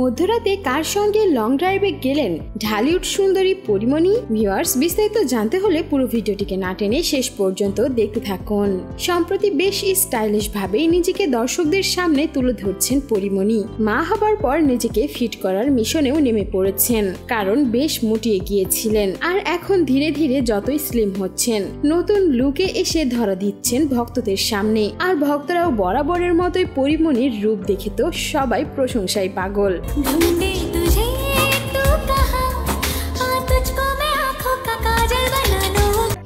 মধ্যরাতে কার সঙ্গে লং ড্রাইভে গেলেন ঢালিউড সুন্দরী পরিমণি? ভিউয়ার্স, বিস্তারিত জানতে হলে পুরো ভিডিওটিকে না টেনে শেষ পর্যন্ত দেখতে থাকুন। সম্প্রতি বেশ স্টাইলিশ ভাবে নিজেকে দর্শকদের সামনে তুলে ধরছেন পরিমণি। মা হবার পর নিজেকে ফিট করার মিশনেও নেমে পড়েছেন, কারণ বেশ মুটিয়ে গিয়েছিলেন আর এখন ধীরে ধীরে যতই স্লিম হচ্ছেন নতুন লুকে এসে ধরা দিচ্ছেন ভক্তদের সামনে। আর ভক্তরাও বরাবরের মতোই পরিমণির রূপ দেখে তো সবাই প্রশংসায় পাগল।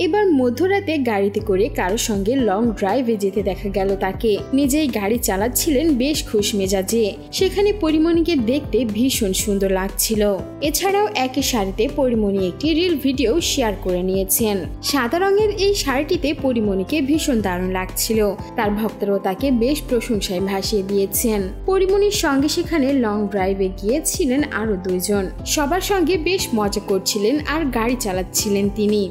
এবার মধ্যরাতে গাড়িতে করে কারোর সঙ্গে লং ড্রাইভে যেতে দেখা গেল তাকে। নিজেই গাড়ি চালাচ্ছিলেন বেশ খুশ মেজাজে। সেখানে পরিমণিকে দেখতে ভীষণ সুন্দর লাগছিল। এছাড়াও একই শাড়িতে পরিমণি একটি রিল ভিডিও শেয়ার করে নিয়েছেন। সাদা রঙের এই শাড়িটিতে পরিমণিকে ভীষণ দারুণ লাগছিল। তার ভক্তরাও তাকে বেশ প্রশংসায় ভাসিয়ে দিয়েছেন। পরিমণির সঙ্গে সেখানে লং ড্রাইভে গিয়েছিলেন আরো দুইজন। সবার সঙ্গে বেশ মজা করছিলেন আর গাড়ি চালাচ্ছিলেন তিনি।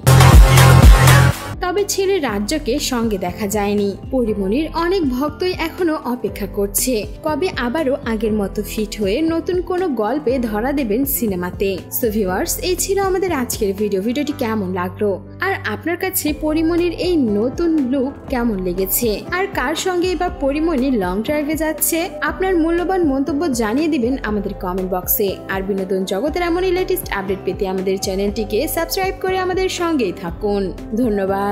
তবে ছেলে রাজ্যকে সঙ্গে দেখা যায়নি। পরিমণির অনেক ভক্তই এখনো অপেক্ষা করছে কবে আবারও আগের মতো ফিট হয়ে নতুন কোনো গল্পে ধরা দেবেন সিনেমাতে। সো ভিউয়ার্স, এই ছিল আমাদের আজকের ভিডিওটি কেমন লাগলো আর আপনার কাছে পরিমণির এই নতুন লুক কেমন লেগেছে আর কার সঙ্গে এবার পরিমণি লং ড্রাইভে যাচ্ছে? আপনার মূল্যবান মন্তব্য জানিয়ে দিবেন আমাদের কমেন্ট বক্সে। আর বিনোদন জগতের এমনই লেটেস্ট আপডেট পেতে আমাদের চ্যানেলটিকে সাবস্ক্রাইব করে আমাদের সঙ্গেই থাকুন। ধন্যবাদ।